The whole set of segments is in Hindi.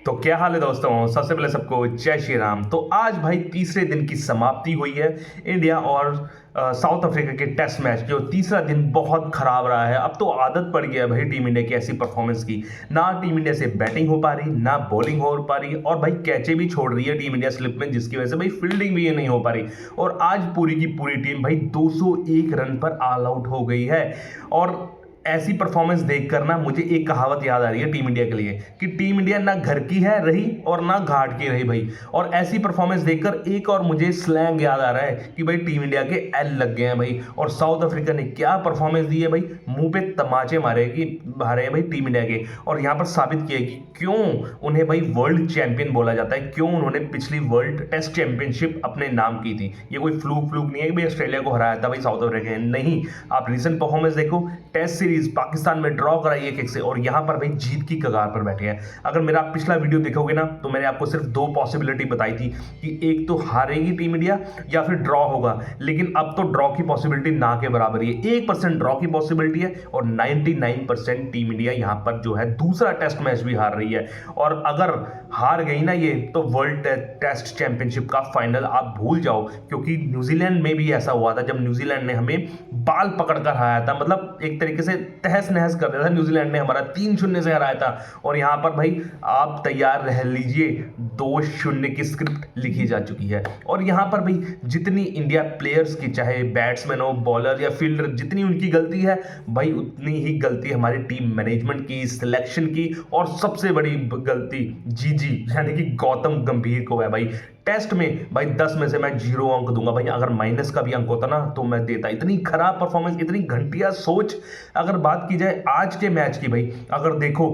तो क्या हाल है दोस्तों। सबसे पहले सबको जय श्री राम। तो आज भाई तीसरे दिन की समाप्ति हुई है इंडिया और साउथ अफ्रीका के टेस्ट मैच। जो तीसरा दिन बहुत खराब रहा है। अब तो आदत पड़ गया है भाई टीम इंडिया की ऐसी परफॉर्मेंस की। ना टीम इंडिया से बैटिंग हो पा रही, ना बॉलिंग हो पा रही, और भाई कैचे भी छोड़ रही है टीम इंडिया स्लिप में, जिसकी वजह से भाई फील्डिंग भी नहीं हो पा रही। और आज पूरी की पूरी टीम भाई 201 रन पर ऑल आउट हो गई है। और ऐसी परफॉर्मेंस देखकर ना मुझे एक कहावत याद आ रही है टीम इंडिया के लिए, कि टीम इंडिया ना घर की है रही और ना घाट की रही भाई। और ऐसी परफॉर्मेंस देखकर एक और मुझे स्लैंग याद आ रहा है कि भाई टीम इंडिया के एल लग गए हैं भाई। और साउथ अफ्रीका ने क्या परफॉर्मेंस दी है भाई, मुंह पे तमाचे मारे हैं भाई टीम इंडिया के। और यहाँ पर साबित किया कि क्यों उन्हें भाई वर्ल्ड चैंपियन बोला जाता है, क्यों उन्होंने पिछली वर्ल्ड टेस्ट चैंपियनशिप अपने नाम की थी। ये कोई फ्लूक नहीं है कि भाई ऑस्ट्रेलिया को हराया था भाई साउथ अफ्रीका ने, नहीं। आप रिसेंट परफॉर्मेंस देखो, टेस्ट सीरीज पाकिस्तान में ड्रॉ कराई 1-1 से, और यहां पर भाई जीत की कगार पर बैठे हैं। अगर मेरा पिछला वीडियो देखोगे ना, तो मैंने आपको सिर्फ 2 पॉसिबिलिटी बताई थी कि एक तो हारेगी टीम इंडिया या फिर ड्रॉ होगा। लेकिन अब तो ड्रॉ की पॉसिबिलिटी ना के बराबर ही है। 1% ड्रॉ की पॉसिबिलिटी है और 99% टीम इंडिया यहां पर जो है दूसरा टेस्ट मैच भी हार रही है। और अगर हार गई ना ये, तो वर्ल्ड टेस्ट चैंपियनशिप का फाइनल आप भूल जाओ। क्योंकि न्यूजीलैंड में भी ऐसा हुआ था, जब न्यूजीलैंड ने हमें बाल पकड़कर हराया था, मतलब एक तरीके से तहस नहस कर दिया था। न्यूजीलैंड ने हमारा 3-0 से हराया था। और यहां पर भाई आप तैयार रह लीजिए, 2-0 की स्क्रिप्ट लिखी जा चुकी है। और यहां पर भाई जितनी इंडिया प्लेयर्स की, चाहे बैट्समैन हो, बॉलर या फील्डर, जितनी उनकी गलती है भाई, उतनी ही गलती हमारी टीम मैनेजमेंट की, सिलेक्शन की, और सबसे बड़ी गलती जीजी यानी कि गौतम गंभीर को है भाई। टेस्ट में भाई 10 में से मैं 0 अंक दूंगा भाई। अगर माइनस का भी अंक होता ना तो मैं देता। इतनी खराब परफॉर्मेंस, इतनी घंटिया सोच। अगर बात की जाए आज के मैच की भाई, अगर देखो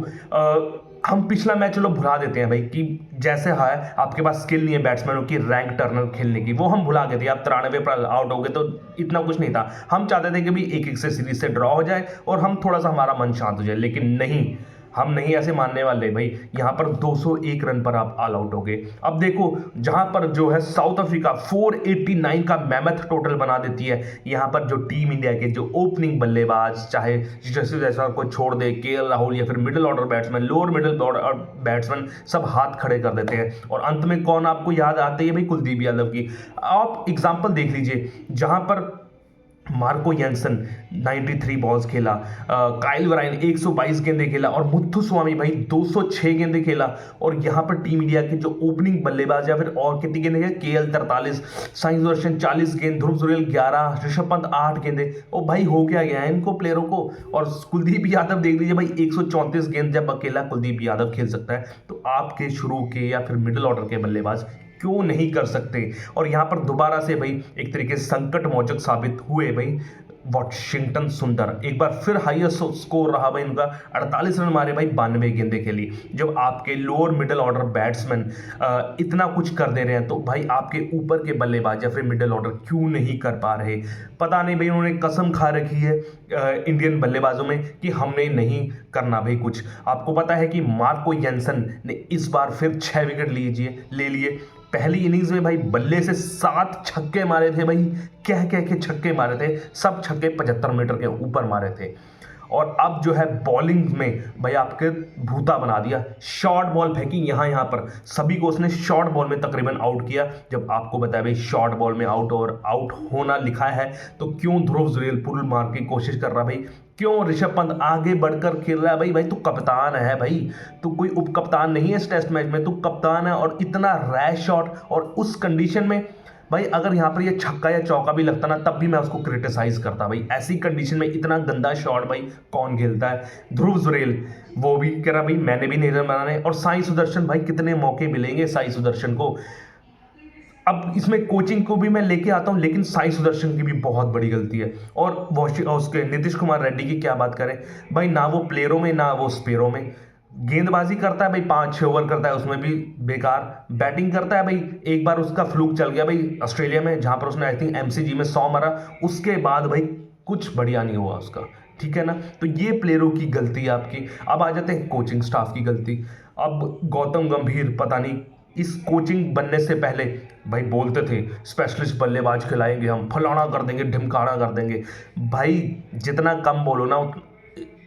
हम पिछला मैच चलो भुला देते हैं भाई, कि जैसे है आपके पास स्किल नहीं है बैट्समैनों की रैंक टर्नर खेलने की, वो हम भुला गए थे। आप 93 पर आउट हो गए तो इतना कुछ नहीं था। हम चाहते थे कि भाई 1-1 से सीरीज से ड्रॉ हो जाए और हम थोड़ा सा हमारा मन शांत हो जाए, लेकिन नहीं, हम नहीं ऐसे मानने वाले भाई। यहां पर 201 रन पर आप ऑल आउट हो गए। अब देखो, जहां पर जो है साउथ अफ्रीका 489 का मैमथ टोटल बना देती है, यहां पर जो टीम इंडिया के जो ओपनिंग बल्लेबाज, चाहे जैसे जैसा को छोड़ दे, केएल राहुल या फिर middle order batsman, lower middle order batsman, सब हाथ खड़े कर देते हैं। और अंत में कौन आपको याद आते हैं भाई, कुलदीप यादव की। आप एग्जाम्पल देख लीजिए, जहां पर मार्को येंसन 93 बॉल्स खेला, काइल वराइन 122 गेंदे खेला, और मुत्थुस्वामी भाई 206 गेंदे खेला। और यहां पर टीम इंडिया के जो ओपनिंग बल्लेबाज या फिर और कितनी गेंदे खेले, केएल 43, साई सुदर्शन 40 गेंद, ध्रुव जुरेल 11, ऋषभ पंत 8 गेंदे। और भाई हो क्या गया है इनको प्लेयरों को। और कुलदीप यादव देख लीजिए भाई, 134 गेंद जब अकेला कुलदीप यादव खेल सकता है, तो आपके शुरू के या फिर मिडिल ऑर्डर के बल्लेबाज क्यों नहीं कर सकते। और यहां पर दोबारा से भाई एक तरीके से संकट मोचक साबित हुए भाई वॉशिंगटन सुंदर। एक बार फिर हाईएस्ट स्कोर रहा भाई उनका, 48 रन मारे भाई 92 गेंदे खेली। जब आपके लोअर मिडिल ऑर्डर बैट्समैन इतना कुछ कर दे रहे हैं, तो भाई आपके ऊपर के बल्लेबाज या फिर मिडिल ऑर्डर क्यों नहीं कर पा रहे। पता नहीं भाई, उन्होंने कसम खा रखी है इंडियन बल्लेबाजों में कि हमने नहीं करना भाई कुछ। आपको पता है कि मार्को येंसन ने इस बार फिर 6 विकेट ले लिए। पहली इनिंग्स में भाई बल्ले से 7 छक्के मारे थे भाई, कह के छक्के मारे थे, सब छक्के 75 मीटर के ऊपर मारे थे। और अब जो है बॉलिंग में भाई आपके भूता बना दिया। शॉर्ट बॉल फेंकी यहाँ पर, सभी को उसने शॉर्ट बॉल में तकरीबन आउट किया। जब आपको बताया भाई शॉर्ट बॉल में आउट और आउट होना लिखा है, तो क्यों ध्रुव जुरेल पुल मार की कोशिश कर रहा भाई, क्यों ऋषभ पंत आगे बढ़कर खेल रहा है भाई। भाई तू कप्तान है भाई, तू कोई उप कप्तान नहीं है इस टेस्ट मैच में, तू कप्तान है। और इतना रैश शॉट, और उस कंडीशन में भाई, अगर यहाँ पर ये छक्का या चौका भी लगता ना, तब भी मैं उसको क्रिटिसाइज करता भाई। ऐसी कंडीशन में इतना गंदा शॉट भाई कौन खेलता है। ध्रुव जुरेल वो भी कह रहा भाई मैंने भी नहीं रन बनाने। और साई सुदर्शन भाई, कितने मौके मिलेंगे साई सुदर्शन को। अब इसमें कोचिंग को भी मैं लेके आता हूं, लेकिन साई सुदर्शन की भी बहुत बड़ी गलती है। और उसके नीतीश कुमार रेड्डी की क्या बात करें भाई, ना वो प्लेयरों में ना वो स्पेयरों में। गेंदबाजी करता है भाई, 5-6 ओवर करता है, उसमें भी बेकार। बैटिंग करता है भाई, एक बार उसका फ्लूक चल गया भाई ऑस्ट्रेलिया में, जहां पर उसने आई थिंक एमसीजी में 100 मारा, उसके बाद भाई कुछ बढ़िया नहीं हुआ उसका, ठीक है ना। तो ये प्लेयरों की गलती है आपकी। अब आ जाते हैं कोचिंग स्टाफ की गलती। अब गौतम गंभीर पता नहीं, इस कोचिंग बनने से पहले भाई बोलते थे स्पेशलिस्ट बल्लेबाज खिलाएंगे हम, फलाना कर देंगे, ढिमकाना कर देंगे। भाई जितना कम बोलो ना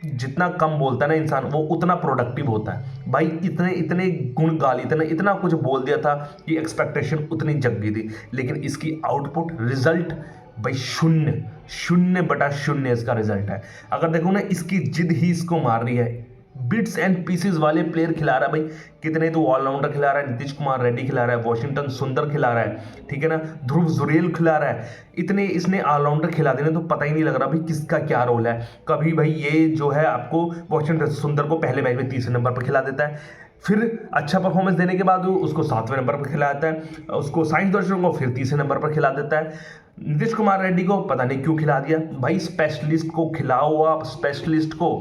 जितना कम बोलता है ना इंसान वो उतना प्रोडक्टिव होता है भाई। इतने इतने गुण गाल इतने इतना कुछ बोल दिया था कि एक्सपेक्टेशन उतनी जग गई थी, लेकिन इसकी आउटपुट रिजल्ट भाई शून्य, 0/0 इसका रिजल्ट है। अगर देखो ना इसकी जिद ही इसको मार रही है। बिट्स एंड पीसेस वाले प्लेयर खिला रहा है भाई, कितने तो ऑलराउंडर खिला रहा है, नीतीश कुमार रेड्डी खिला रहा है, वॉशिंगटन सुंदर खिला रहा है, ठीक है ना, ध्रुव जुरेल खिला रहा है। इतने इसने ऑलराउंडर खिला देने तो पता ही नहीं लग रहा भाई किसका क्या रोल है। कभी भाई ये जो है आपको वॉशिंगटन सुंदर को पहले मैच में तीसरे नंबर पर खिला देता है, फिर अच्छा परफॉर्मेंस देने के बाद उसको 7वें नंबर पर खिलाता है, उसको साइंस दर्शन को फिर तीसरे नंबर पर खिला देता है। नीतीश कुमार रेड्डी को पता नहीं क्यों खिला दिया भाई, स्पेशलिस्ट को खिलाओ आप, स्पेशलिस्ट को।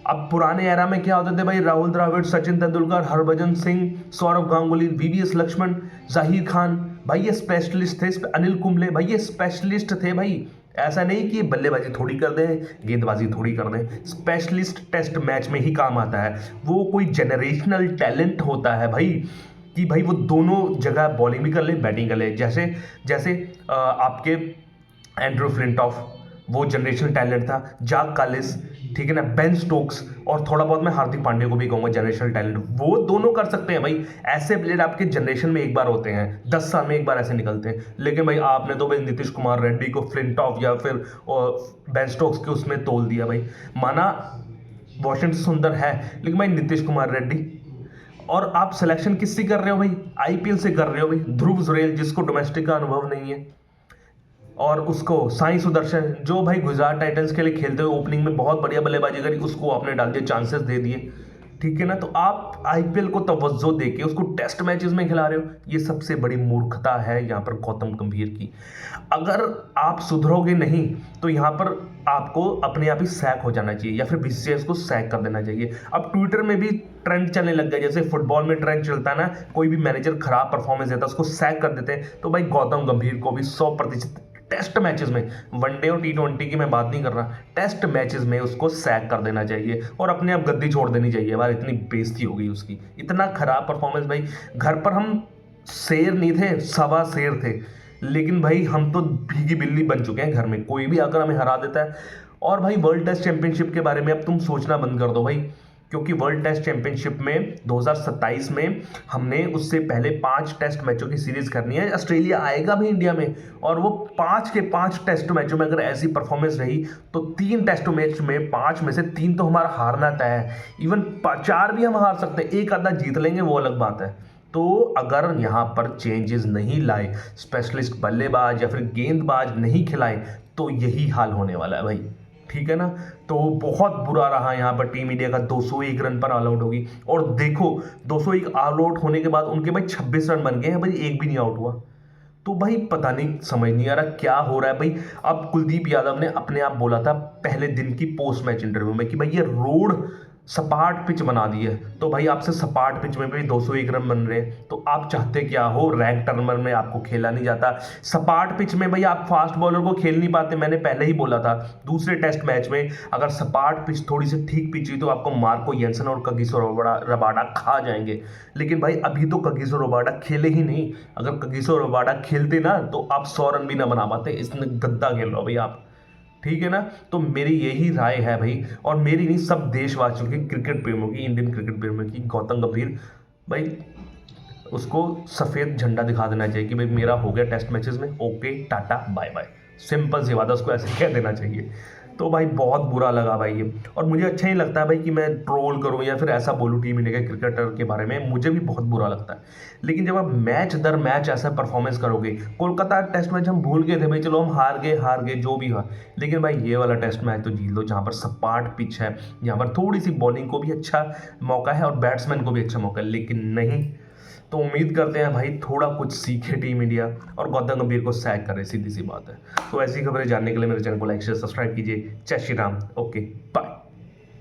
अब पुराने एरा में क्या होते थे भाई, राहुल द्रविड़, सचिन तेंदुलकर, हरभजन सिंह, सौरव गांगुली, वीवीएस लक्ष्मण, जाहिर खान, भाई ये स्पेशलिस्ट थे। अनिल कुंबले भाई ये स्पेशलिस्ट थे भाई। ऐसा नहीं कि बल्लेबाजी थोड़ी कर दें, गेंदबाजी थोड़ी कर दें, स्पेशलिस्ट टेस्ट मैच में ही काम आता है। वो कोई जनरेशनल टैलेंट होता है भाई, कि भाई वो दोनों जगह बॉलिंग भी कर ले बैटिंग कर ले। जैसे जैसे आपके एंड्रू फ्लिंटॉफ वो जनरेशनल टैलेंट था, जाक कालिस, ठीक है ना, बेन स्टोक्स, और थोड़ा बहुत मैं हार्दिक पांड्या को भी कहूँगा जनरेशनल टैलेंट, वो दोनों कर सकते हैं भाई। ऐसे प्लेयर आपके जनरेशन में एक बार होते हैं, 10 साल में एक बार ऐसे निकलते हैं। लेकिन भाई आपने तो भाई नीतीश कुमार रेड्डी को फ्लिंटॉफ या फिर बेन स्टोक्स के उसमें तोल दिया भाई। माना वॉशिंगटन सुंदर है, लेकिन भाई नीतीश कुमार रेड्डी। और आप सिलेक्शन किससे कर रहे हो भाई, आईपीएल से कर रहे हो भाई। ध्रुव जुरेल जिसको डोमेस्टिक का अनुभव नहीं है, और उसको साई सुदर्शन जो भाई गुजरात टाइटंस के लिए खेलते हुए ओपनिंग में बहुत बढ़िया बल्लेबाजी करी, उसको आपने डाल दिया, चांसेस दे दिए, ठीक है ना। तो आप आईपीएल को तवज्जो देके उसको टेस्ट मैचेस में खिला रहे हो, ये सबसे बड़ी मूर्खता है यहाँ पर गौतम गंभीर की। अगर आप सुधरोगे नहीं तो यहाँ पर आपको अपने आप ही सैक हो जाना चाहिए, या फिर बीसीसीआई को सैक कर देना चाहिए। अब ट्विटर में भी ट्रेंड चलने लग गया, जैसे फुटबॉल में ट्रेंड चलता है ना, कोई भी मैनेजर खराब परफॉर्मेंस देता है उसको सैक कर देते हैं। तो भाई गौतम गंभीर को भी 100% टेस्ट मैचेस में, वनडे और टी20 की मैं बात नहीं कर रहा, टेस्ट मैचेस में उसको सैक कर देना चाहिए और अपने आप गद्दी छोड़ देनी चाहिए। यार इतनी बेइज्जती हो गई उसकी, इतना खराब परफॉर्मेंस भाई। घर पर हम शेर नहीं थे, सवा शेर थे, लेकिन भाई हम तो भीगी बिल्ली बन चुके हैं घर में, कोई भी आकर हमें हरा देता है। और भाई वर्ल्ड टेस्ट चैंपियनशिप के बारे में अब तुम सोचना बंद कर दो भाई, क्योंकि वर्ल्ड टेस्ट चैंपियनशिप में 2027 में हमने उससे पहले 5 टेस्ट मैचों की सीरीज करनी है। ऑस्ट्रेलिया आएगा भी इंडिया में, और वो 5 के 5 टेस्ट मैचों में अगर ऐसी परफॉर्मेंस रही तो 3 टेस्ट मैच में 5 में से 3 तो हमारा हारना तय है। इवन 4 भी हम हार सकते हैं, एक आधा जीत लेंगे वो अलग बात है। तो अगर यहाँ पर चेंजेस नहीं लाए, स्पेशलिस्ट बल्लेबाज या फिर गेंदबाज नहीं खिलाए, तो यही हाल होने वाला है भाई, ठीक है ना। तो बहुत बुरा रहा यहाँ पर टीम इंडिया का 201 रन पर ऑल आउट होगी। और देखो 201 ऑल आउट होने के बाद उनके भाई 26 रन बन गए हैं भाई, एक भी नहीं आउट हुआ। तो भाई पता नहीं, समझ नहीं आ रहा क्या हो रहा है भाई। अब कुलदीप यादव ने अपने आप बोला था पहले दिन की पोस्ट मैच इंटरव्यू में कि भाई ये रोड सपाट पिच बना दी है, तो भाई आपसे सपाट पिच में भी 201 रन बन रहे हैं, तो आप चाहते क्या हो। रैंक टर्नर में आपको खेला नहीं जाता, सपाट पिच में भाई आप फास्ट बॉलर को खेल नहीं पाते। मैंने पहले ही बोला था दूसरे टेस्ट मैच में, अगर सपाट पिच थोड़ी सी ठीक पिच हुई तो आपको मार्को येंसन और कगिसो रबाडा खा जाएंगे। लेकिन भाई अभी तो कगिसो रबाडा खेले ही नहीं, अगर कगिसो रबाडा खेलते ना तो आप 100 रन भी ना बना पाते। इसने गद्दा खेल रहे हो भाई आप, ठीक है ना। तो मेरी यही राय है भाई, और मेरी नहीं सब देशवासियों की, क्रिकेट प्रेमियों की, इंडियन क्रिकेट प्रेमियों की, गौतम गंभीर भाई उसको सफ़ेद झंडा दिखा देना चाहिए कि भाई मेरा हो गया टेस्ट मैचेस में, okay tata bye bye, simple सी बात है, उसको ऐसे कह देना चाहिए। तो भाई बहुत बुरा लगा भाई ये, और मुझे अच्छा ही लगता है भाई कि मैं ट्रोल करूं या फिर ऐसा बोलूं टीम इंडिया के क्रिकेटर के बारे में, मुझे भी बहुत बुरा लगता है। लेकिन जब आप मैच दर मैच ऐसा परफॉर्मेंस करोगे, कोलकाता टेस्ट मैच हम भूल गए थे भाई, चलो हम हार गए जो भी हुआ, लेकिन भाई ये वाला टेस्ट मैच तो जीत लो, जहाँ पर सपाट पिच है, जहाँ पर थोड़ी सी बॉलिंग को भी अच्छा मौका है और बैट्समैन को भी अच्छा मौका है, लेकिन नहीं। तो उम्मीद करते हैं भाई थोड़ा कुछ सीखे टीम इंडिया और गौतम गंभीर को सैक करे, सीधी सी बात है। तो ऐसी खबरें जानने के लिए मेरे चैनल को लाइक शेयर सब्सक्राइब कीजिए। जय श्री राम, ओके बाय।